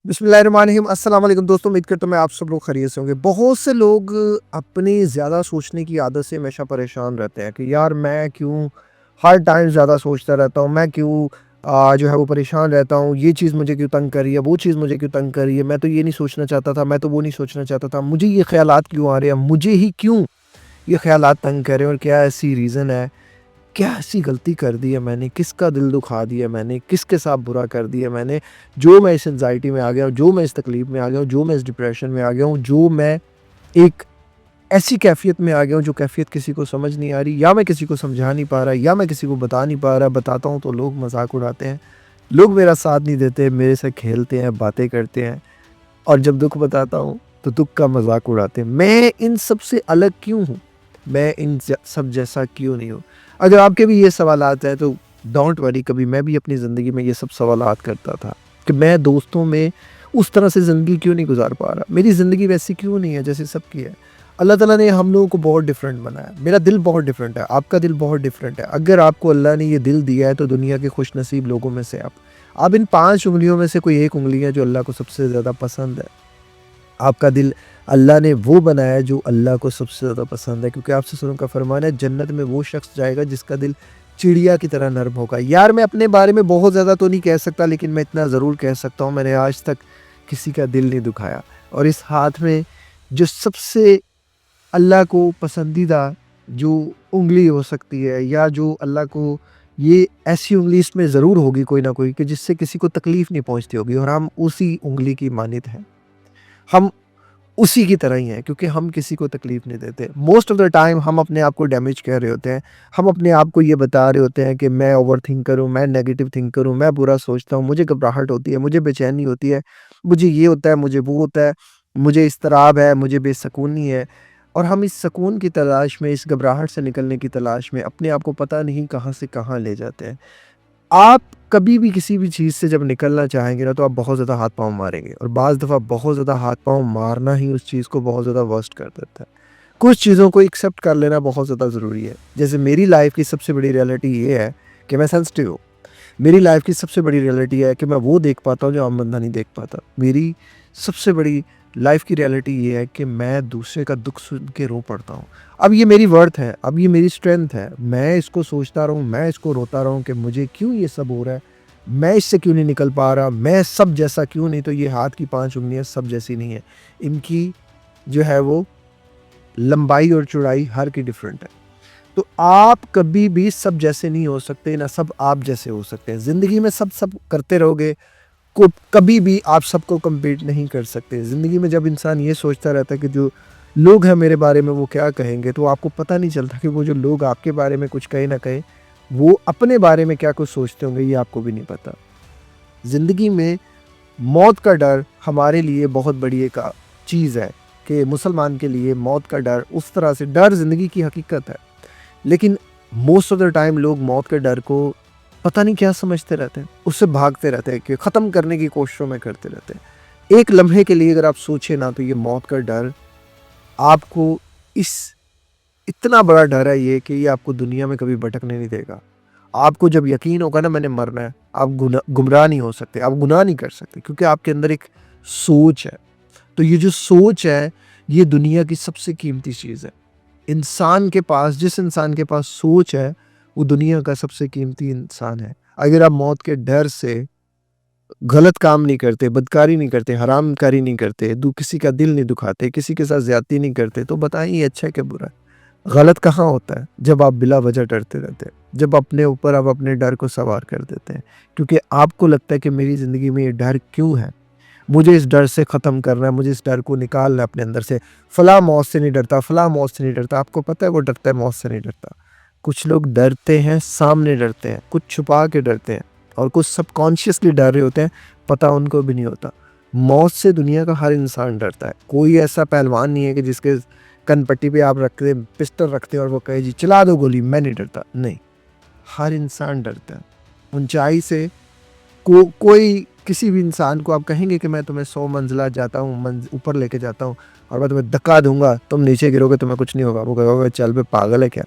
बिस्मिल्लाहिर्रहमानिर्रहीम अस्सलाम वालेकुम दोस्तों, उम्मीद करता हूँ मैं आप सब लोग खैरियत से होंगे। बहुत से लोग अपनी ज़्यादा सोचने की आदत से हमेशा परेशान रहते हैं कि यार मैं क्यों हर टाइम ज़्यादा सोचता रहता हूँ, मैं क्यों जो है वो परेशान रहता हूँ, ये चीज़ मुझे क्यों तंग कर रही है, वो चीज़ मुझे क्यों तंग कर रही है, मैं तो ये नहीं सोचना चाहता था, मैं तो वो नहीं सोचना चाहता था, मुझे ये ख़्यालात क्यों आ रहे हैं, मुझे ही क्यों ये ख़्यालात तंग कर रहे हैं और क्या ऐसी रीज़न है, क्या ऐसी गलती कर दी है मैंने? किसका दिल दुखा दिया मैंने? किसके साथ बुरा कर दिया मैंने? जो मैं इस एंग्ज़ायटी में आ गया हूँ, जो मैं इस तकलीफ़ में आ गया हूँ, जो मैं इस डिप्रेशन में आ गया हूँ, जो मैं एक ऐसी कैफ़ियत में आ गया हूँ, जो कैफ़ियत किसी को समझ नहीं आ रही या मैं किसी को समझा नहीं पा रहा या मैं किसी को बता नहीं पा रहा। बताता हूँ तो लोग मज़ाक उड़ाते हैं, लोग मेरा साथ नहीं देते, मेरे से खेलते हैं, बातें करते हैं और जब दुःख बताता हूँ, तो दुःख का मज़ाक उड़ाते हैं। मैं इन सब से अलग क्यों हूँ? मैं इन सब जैसा क्यों नहीं हूँ? अगर आपके भी ये सवालात हैं तो डोंट वरी, कभी मैं भी अपनी ज़िंदगी में ये सब सवालात करता था कि मैं दोस्तों में उस तरह से ज़िंदगी क्यों नहीं गुज़ार पा रहा? मेरी ज़िंदगी वैसी क्यों नहीं है जैसे सबकी है? अल्लाह ताला ने हम लोगों को बहुत डिफरेंट बनाया। मेरा दिल बहुत डिफरेंट है, आपका दिल बहुत डिफरेंट है। अगर आपको अल्लाह ने ये दिल दिया है तो दुनिया के खुशनसीब लोगों में से आप। अब इन 5 उँगलियों में से कोई एक उँगली है जो अल्लाह को सबसे ज़्यादा पसंद है। आपका दिल अल्लाह ने वो बनाया है जो अल्लाह को सबसे ज़्यादा पसंद है, क्योंकि आपसे रसूल का फरमान है जन्नत में वो शख्स जाएगा जिसका दिल चिड़िया की तरह नर्म होगा। यार मैं अपने बारे में बहुत ज़्यादा तो नहीं कह सकता, लेकिन मैं इतना ज़रूर कह सकता हूँ मैंने आज तक किसी का दिल नहीं दुखाया। और इस हाथ में जो सबसे अल्लाह को पसंदीदा जो उँगली हो सकती है या जो अल्लाह को ये ऐसी उँगली इसमें ज़रूर होगी कोई ना कोई कि जिससे किसी को तकलीफ़ नहीं पहुँचती होगी और हम उसी उँगली की मानित हैं। हम उसी की तरह ही हैं, क्योंकि हम किसी को तकलीफ़ नहीं देते। मोस्ट ऑफ़ द टाइम हम अपने आप को डैमेज कर रहे होते हैं। हम अपने आप को ये बता रहे होते हैं कि मैं ओवरथिंकर हूँ, मैं नेगेटिव थिंकर हूँ, मैं बुरा सोचता हूँ, मुझे घबराहट होती है, मुझे बेचैनी होती है, मुझे ये होता है, मुझे वो होता है, मुझे इज़्तिराब है, मुझे बेसुकूनी है। और हम इस सुकून की तलाश में, इस घबराहट से निकलने की तलाश में अपने आप को पता नहीं कहाँ से कहाँ ले जाते हैं। आप कभी भी किसी भी चीज़ से जब निकलना चाहेंगे ना, तो आप बहुत ज़्यादा हाथ-पाँव मारेंगे और बाज़ दफ़ा बहुत ज़्यादा हाथ-पाँव मारना ही उस चीज़ को बहुत ज़्यादा वर्स्ट कर देता है। कुछ चीज़ों को एक्सेप्ट कर लेना बहुत ज़्यादा ज़रूरी है। जैसे मेरी लाइफ़ की सबसे बड़ी रियलिटी ये है कि मैं सेंसिटिव हूँ। मेरी लाइफ़ की सबसे बड़ी रियलिटी है कि मैं वो देख पाता हूँ जो आम बंदा नहीं देख पाता। मेरी सबसे बड़ी लाइफ़ की रियलिटी ये है कि मैं दूसरे का दुःख सुन के रो पड़ता हूँ। अब ये मेरी वर्थ है, अब ये मेरी स्ट्रेंथ है। मैं इसको सोचता रहूँ, मैं इसको रोता रहूँ कि मुझे क्यों ये सब हो रहा है? मैं इससे क्यों नहीं निकल पा रहा? मैं सब जैसा क्यों नहीं? तो ये हाथ की 5 उँगलियाँ सब जैसी नहीं है। इनकी जो है वो लंबाई और चौड़ाई हर की डिफरेंट है। तो आप कभी भी सब जैसे नहीं हो सकते, ना सब आप जैसे हो सकते हैं। ज़िंदगी में सब करते रहोगे, को कभी भी आप सबको कम्पीट नहीं कर सकते। ज़िंदगी में जब इंसान ये सोचता रहता है कि जो लोग हैं मेरे बारे में वो क्या कहेंगे, तो आपको पता नहीं चलता कि वो जो लोग आपके बारे में कुछ कहे ना कहें, वो अपने बारे में क्या कुछ सोचते होंगे, ये आपको भी नहीं पता। ज़िंदगी में मौत का डर हमारे लिए बहुत बड़ी एक चीज़ है कि मुसलमान के लिए मौत का डर उस तरह से डर ज़िंदगी की हकीकत है। लेकिन मोस्ट ऑफ द टाइम लोग मौत के डर को पता नहीं क्या समझते रहते हैं, उससे भागते रहते हैं कि ख़त्म करने की कोशिशों में करते रहते हैं। एक लम्हे के लिए अगर आप सोचें ना, तो ये मौत का डर आपको इस इतना बड़ा डर है ये कि ये आपको दुनिया में कभी भटकने नहीं देगा। आपको जब यकीन होगा ना मैंने मरना है, आप गुमराह नहीं हो सकते, आप गुनाह नहीं कर सकते, क्योंकि आपके अंदर एक सोच है। तो ये जो सोच है, ये दुनिया की सबसे कीमती चीज़ है। इंसान के पास जिस इंसान के पास सोच है, वो दुनिया का सबसे कीमती इंसान है। अगर आप मौत के डर से गलत काम नहीं करते, बदकारी नहीं करते, हरामकारी नहीं करते, किसी का दिल नहीं दुखाते, किसी के साथ ज़्यादती नहीं करते, तो बताएँ ये अच्छा है क्या बुरा है? गलत कहाँ होता है? जब आप बिला वजह डरते रहते हैं, जब अपने ऊपर आप अपने डर को सवार कर देते हैं, क्योंकि आपको लगता है कि मेरी ज़िंदगी में ये डर क्यों है? मुझे इस डर से ख़त्म करना है, मुझे इस डर को निकालना है अपने अंदर से। फलाँ मौत से नहीं डरता, फलाँ मौत से नहीं डरता। आपको पता है वो डरता है, मौत से नहीं डरता। कुछ लोग डरते हैं, सामने डरते हैं, कुछ छुपा के डरते हैं और कुछ सबकॉन्शियसली डर रहे होते हैं, पता उनको भी नहीं होता। मौत से दुनिया का हर इंसान डरता है। कोई ऐसा पहलवान नहीं है कि जिसके कनपट्टी पे आप रख दें, पिस्टल रखते हैं और वो कहे जी चला दो गोली, मैं नहीं डरता। नहीं, हर इंसान डरता है। ऊँचाई से कोई किसी भी इंसान को आप कहेंगे कि मैं तुम्हें 100 मंज़िला जाता हूँ, ऊपर लेके जाता हूँ और मैं तुम्हें धक्का दूँगा, तुम नीचे गिरोगे, तुम्हें कुछ नहीं होगा। वो कहेगा चल बे पागल है क्या?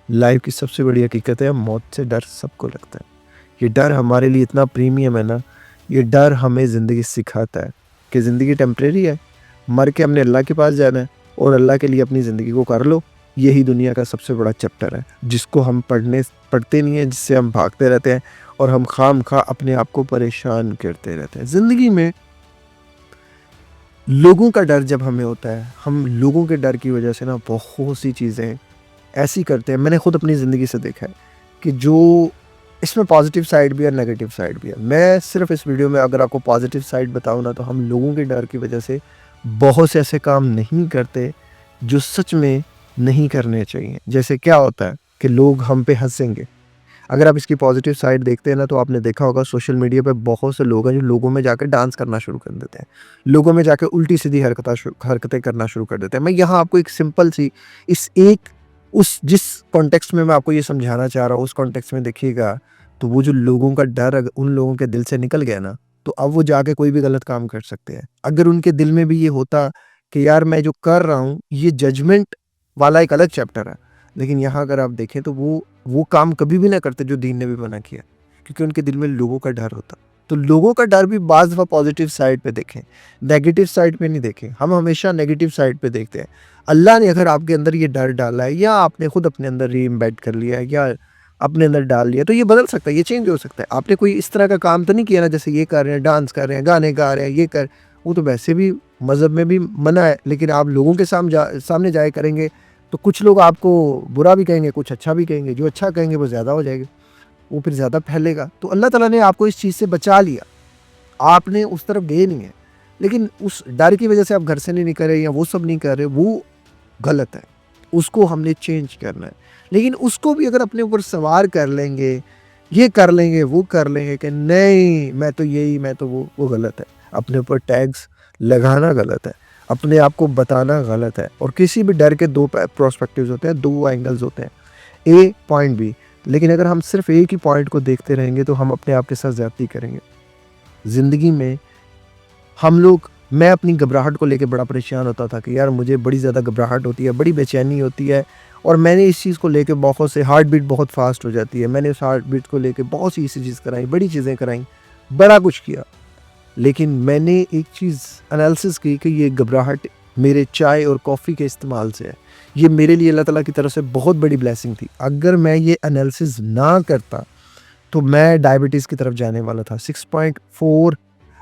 लाइफ़ की सबसे बड़ी हकीकत है, मौत से डर सबको लगता है। ये डर हमारे लिए इतना प्रीमियम है ना, ये डर हमें ज़िंदगी सिखाता है कि ज़िंदगी टेम्परेरी है, मर के हमने अल्लाह के पास जाना है और अल्लाह के लिए अपनी ज़िंदगी को कर लो। यही दुनिया का सबसे बड़ा चैप्टर है, जिसको हम पढ़ते नहीं हैं, जिससे हम भागते रहते हैं और हम खामखा अपने आप को परेशान करते रहते हैं। ज़िंदगी में लोगों का डर जब हमें होता है, हम लोगों के डर की वजह से ना बहुत सी चीज़ें ऐसी करते हैं। मैंने खुद अपनी ज़िंदगी से देखा है कि जो इसमें पॉजिटिव साइड भी है, नेगेटिव साइड भी है। मैं सिर्फ इस वीडियो में अगर आपको पॉजिटिव साइड बताऊँ ना, तो हम लोगों के डर की वजह से बहुत से ऐसे काम नहीं करते जो सच में नहीं करने चाहिए। जैसे क्या होता है कि लोग हम पे हंसेंगे। अगर आप इसकी पॉजिटिव साइड देखते हैं ना, तो आपने देखा होगा सोशल मीडिया पे बहुत से लोग हैं जो लोगों में जाकर डांस करना शुरू कर देते हैं, लोगों में जाकर उल्टी सीधी हरकतें करना शुरू कर देते हैं। मैं यहाँ आपको एक सिंपल सी इस एक उस जिस कॉन्टेक्स्ट में मैं आपको ये समझाना चाह रहा हूँ, उस कॉन्टेक्स्ट में देखिएगा, तो वो जो लोगों का डर अगर उन लोगों के दिल से निकल गया ना, तो अब वो जाके कोई भी गलत काम कर सकते हैं। अगर उनके दिल में भी ये होता कि यार मैं जो कर रहा हूँ ये जजमेंट वाला एक अलग चैप्टर है, लेकिन यहाँ अगर आप देखें तो वो काम कभी भी ना करते जो दीन ने भी मना किया, क्योंकि उनके दिल में लोगों का डर होता। तो लोगों का डर भी बाज़ दफ़ा पॉजिटिव साइड पे देखें, नेगेटिव साइड पे नहीं देखें। हम हमेशा नेगेटिव साइड पे देखते हैं। अल्लाह ने अगर आपके अंदर ये डर डाला है, या आपने खुद अपने अंदर री-एम्बेड कर लिया है, या अपने अंदर डाल लिया, तो ये बदल सकता है, ये चेंज हो सकता है। आपने कोई इस तरह का काम तो नहीं किया ना, जैसे ये कर रहे हैं, डांस कर रहे हैं, गाने गा रहे हैं, ये कर, वो तो वैसे भी मज़हब में भी मना है, लेकिन आप लोगों के सामने जाया करेंगे, तो कुछ लोग आपको बुरा भी कहेंगे, कुछ अच्छा भी कहेंगे। जो अच्छा कहेंगे वो ज़्यादा हो जाएगा, वो फिर ज़्यादा फैलेगा। तो अल्लाह ताला ने आपको इस चीज़ से बचा लिया, आपने उस तरफ गए नहीं हैं। लेकिन उस डर की वजह से आप घर से नहीं निकल रहे या वो सब नहीं कर रहे, वो गलत है। उसको हमने चेंज करना है। लेकिन उसको भी अगर अपने ऊपर सवार कर लेंगे, ये कर लेंगे, वो कर लेंगे कि नहीं मैं तो यही, मैं तो वो गलत है। अपने ऊपर टैग्स लगाना गलत है, अपने आप को बताना गलत है। और किसी भी डर के 2 पर्सपेक्टिव्स होते हैं, 2 एंगल्स होते हैं, ए पॉइंट बी। लेकिन अगर हम सिर्फ एक ही पॉइंट को देखते रहेंगे तो हम अपने आप के साथ ज़्यादती करेंगे। ज़िंदगी में हम लोग मैं अपनी घबराहट को लेके बड़ा परेशान होता था कि यार मुझे बड़ी ज़्यादा घबराहट होती है, बड़ी बेचैनी होती है, और मैंने इस चीज़ को लेके बहुत से हार्ट बीट बहुत फास्ट हो जाती है। मैंने उस हार्ट बीट को लेके बहुत सी ऐसी चीज़ कराई, बड़ी चीज़ें कराई, बड़ा कुछ किया। लेकिन मैंने एक चीज़ एनालिसिस की कि ये घबराहट मेरे चाय और कॉफ़ी के इस्तेमाल से है। ये मेरे लिए अल्लाह ताला की तरफ से बहुत बड़ी ब्लेसिंग थी। अगर मैं ये एनालिसिस ना करता तो मैं डायबिटीज़ की तरफ जाने वाला था। 6.4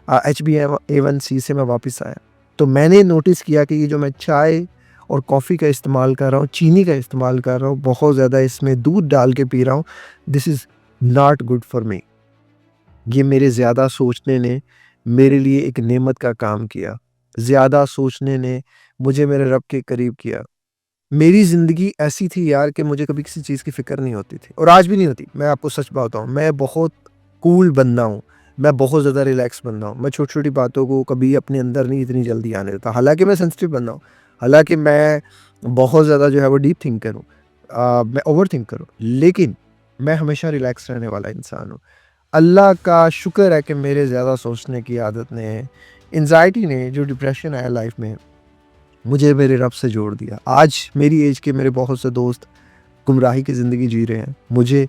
HbA1c से मैं वापस आया। तो मैंने नोटिस किया कि ये जो मैं चाय और कॉफ़ी का इस्तेमाल कर रहा हूँ, चीनी का इस्तेमाल कर रहा हूँ, बहुत ज़्यादा इसमें दूध डाल के पी रहा हूँ, this is not good for me. ये मेरे ज़्यादा सोचने ने मेरे लिए एक नेमत का काम किया। ज़्यादा सोचने ने मुझे मेरे रब के करीब किया। मेरी ज़िंदगी ऐसी थी यार कि मुझे कभी किसी चीज़ की फ़िक्र नहीं होती थी, और आज भी नहीं होती। मैं आपको सच बताता हूँ, मैं बहुत कूल बंदा हूँ, मैं बहुत ज़्यादा रिलैक्स बंदा हूँ। मैं छोटी-छोटी बातों को कभी अपने अंदर नहीं इतनी जल्दी आने देता। हालाँकि मैं सेंसिटिव बंदा हूँ, हालाँकि मैं बहुत ज़्यादा जो है वो डीप थिंकर हूँ, मैं ओवर थिंकर हूँ, लेकिन मैं हमेशा रिलैक्स रहने वाला इंसान हूँ। अल्लाह का शुक्र है कि मेरे ज़्यादा सोचने की आदत ने, एंग्ज़ायटी ने, जो डिप्रेशन आया लाइफ़ में, मुझे मेरे रब से जोड़ दिया। आज मेरी एज के मेरे बहुत से दोस्त गुमराही की ज़िंदगी जी रहे हैं। मुझे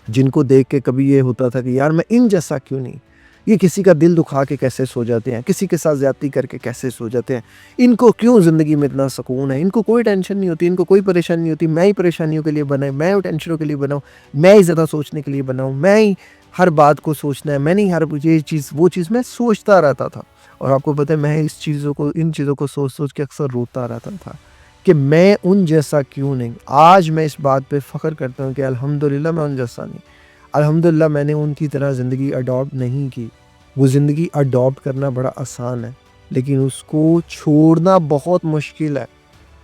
जिनको देख के कभी ये होता था कि यार मैं इन जैसा क्यों नहीं? ये किसी का दिल दुखा के कैसे सो जाते हैं? किसी के साथ ज़्यादती करके कैसे सो जाते हैं? इनको क्यों ज़िंदगी में इतना सुकून है? इनको कोई टेंशन नहीं होती, इनको कोई परेशानी नहीं होती। मैं ही परेशानियों के लिए बना, मैं ही टेंशनों के लिए बना हूँ, मैं ही ज़्यादा सोचने के लिए बना हूँ, मैं ही हर बात को सोचना है, मैंने ही हर ये चीज़, वो चीज़ मैं सोचता रहता था। और आपको पता है मैं इन चीज़ों को सोच-सोच के अक्सर रोता रहता था कि मैं उन जैसा क्यों नहीं? आज मैं इस बात पे फ़ख्र करता हूँ कि अल्हम्दुलिल्लाह मैं उन जैसा नहीं। अल्हम्दुलिल्लाह मैंने उनकी तरह ज़िंदगी अडॉप्ट नहीं की। वो ज़िंदगी अडॉप्ट करना बड़ा आसान है, लेकिन उसको छोड़ना बहुत मुश्किल है।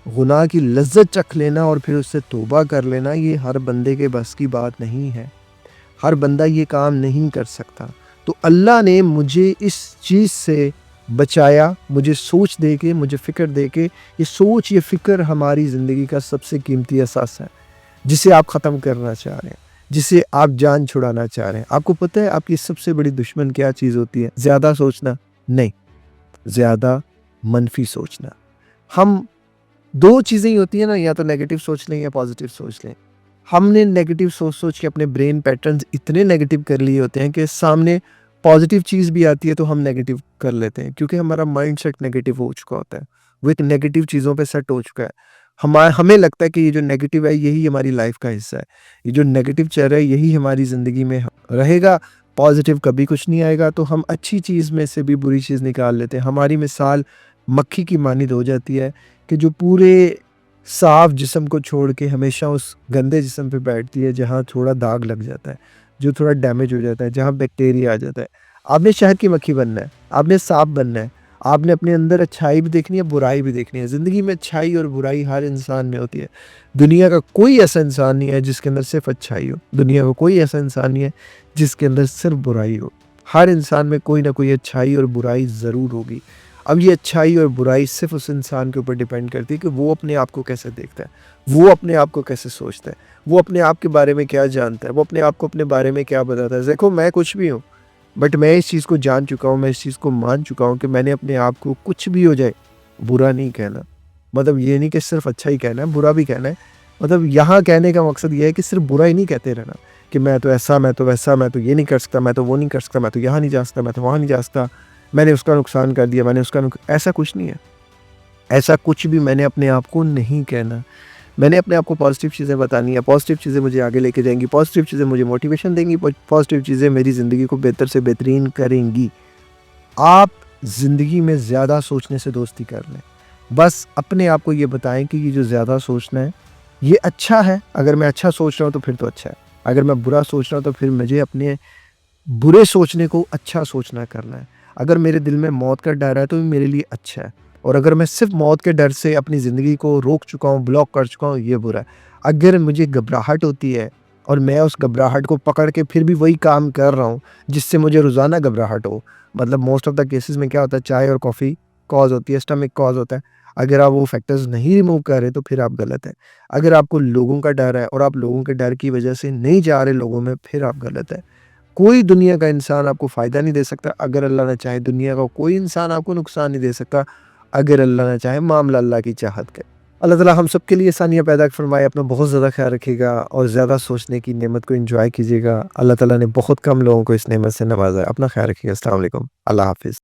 गुनाह की लज़्ज़त चख लेना और फिर उससे तौबा कर लेना, ये हर बंदे के बस की बात नहीं है। हर बंदा ये काम नहीं कर सकता। तो अल्लाह ने मुझे इस चीज़ से बचाया, मुझे सोच दे के, मुझे फ़िक्र दे के। ये सोच, ये फ़िक्र हमारी ज़िंदगी का सबसे कीमती असास है, जिसे आप ख़त्म करना चाह रहे हैं, जिसे आप जान छुड़ाना चाह रहे हैं। आपको पता है आपकी सबसे बड़ी दुश्मन क्या चीज़ होती है? ज़्यादा सोचना? नहीं, ज़्यादा मनफ़ी सोचना। हम 2 चीज़ें ही होती हैं ना, या तो नेगेटिव सोच लें या पॉज़िटिव सोच लें। हमने नेगेटिव सोच-सोच के अपने ब्रेन पैटर्न्स इतने नेगेटिव कर लिए होते हैं कि सामने पॉज़िटिव चीज़ भी आती है तो हम नेगेटिव कर लेते हैं क्योंकि हमारा माइंडसेट नेगेटिव हो चुका होता है। वो एक नेगेटिव चीज़ों पे सेट हो चुका है। हमें लगता है कि ये जो नेगेटिव है यही हमारी लाइफ़ का हिस्सा है। ये जो नेगेटिव चल रहा है यही हमारी ज़िंदगी में रहेगा, पॉज़िटिव कभी कुछ नहीं आएगा, तो हम अच्छी चीज़ में से भी बुरी चीज़ निकाल लेते हैं। हमारी मिसाल मक्खी की मानिंद हो जाती है कि जो पूरे साफ जिस्म को छोड़ के हमेशा उस गंदे जिस्म पे बैठती है जहाँ थोड़ा दाग लग जाता है, जो थोड़ा डैमेज हो जाता है, जहाँ बैक्टीरिया आ जाता है। आपने शहद की मक्खी बनना है, आपने साफ बनना है, आपने अपने अंदर अच्छाई भी देखनी है, बुराई भी देखनी है। ज़िंदगी में अच्छाई और बुराई हर इंसान में होती है। दुनिया का कोई ऐसा इंसान नहीं है जिसके अंदर सिर्फ़ अच्छाई हो। दुनिया का कोई ऐसा इंसान नहीं है जिसके अंदर सिर्फ़ बुराई हो। हर इंसान में कोई ना कोई अच्छाई और बुराई ज़रूर होगी। अब ये अच्छाई और बुराई सिर्फ़ उस इंसान के ऊपर डिपेंड करती है कि वो अपने आप को कैसे देखता है, वो अपने आप को कैसे सोचता है, वो अपने आप के बारे में क्या जानता है, वो अपने आप को अपने बारे में क्या बताता है। देखो मैं कुछ भी हूँ, बट मैं इस चीज़ को जान चुका हूँ, मैं इस चीज़ को मान चुका हूँ कि मैंने अपने आप को कुछ भी हो जाए, बुरा नहीं कहना। मतलब ये नहीं कि सिर्फ़ अच्छा ही कहना है, बुरा भी कहना है। मतलब यहाँ कहने का मकसद ये है कि सिर्फ़ बुरा ही नहीं कहते रहना कि मैं तो ऐसा, मैं तो वैसा, मैं तो ये नहीं कर सकता, मैं तो वो नहीं कर सकता, मैं तो यहाँ नहीं जा सकता, मैं तो वहाँ नहीं जा सकता। मैंने उसका नुकसान कर दिया, मैंने उसका ऐसा कुछ नहीं है। ऐसा कुछ भी मैंने अपने आप को नहीं कहना। मैंने अपने आप को पॉज़िटिव चीज़ें बतानी है, पॉज़िटिव चीज़ें मुझे आगे लेके जाएँगी, पॉज़िटिव चीज़ें मुझे मोटिवेशन देंगी, पॉज़िटिव चीज़ें मेरी ज़िंदगी को बेहतर से बेहतरीन करेंगी। आप ज़िंदगी में ज़्यादा सोचने से दोस्ती कर लें। बस अपने आप को ये बताएँ कि ये जो ज़्यादा सोचना है, ये अच्छा है। अगर मैं अच्छा सोच रहा हूँ तो फिर तो अच्छा है। अगर मैं बुरा सोच रहा हूँ तो फिर मुझे अपने बुरे सोचने को अच्छा सोचना करना है। अगर मेरे दिल में मौत का डर है तो ये मेरे लिए अच्छा है, और अगर मैं सिर्फ़ मौत के डर से अपनी ज़िंदगी को रोक चुका हूँ, ब्लॉक कर चुका हूँ, ये बुरा है। अगर मुझे घबराहट होती है और मैं उस घबराहट को पकड़ के फिर भी वही काम कर रहा हूँ जिससे मुझे रोज़ाना घबराहट हो, मतलब मोस्ट ऑफ द केसेज़ में क्या होता है, चाय और कॉफ़ी कॉज़ होती है, स्टमक कॉज़ होता है। अगर आप वो फैक्टर्स नहीं रिमूव कर रहे तो फिर आप गलत हैं। अगर आपको लोगों का डर है और आप लोगों के डर की वज़ह से नहीं जा रहे लोगों में, फिर आप गलत हैं। कोई दुनिया का इंसान आपको फ़ायदा नहीं दे सकता अगर अल्लाह ना चाहे, दुनिया का कोई इंसान आपको नुकसान नहीं दे सकता अगर अल्लाह ना चाहे, मामला अल्लाह की चाहत का है। अल्लाह ताला हम सब के लिए आसानियाँ पैदा फ़रमाए, अपना बहुत ज़्यादा ख़्याल रखिएगा और ज़्यादा सोचने की नेमत को एन्जॉय कीजिएगा। अल्लाह ताला ने बहुत कम लोगों को इस नेमत से नवाज़ा है। अपना ख़्याल रखिएगा। अस्सलाम वालेकुम। अल्लाह हाफ़िज़।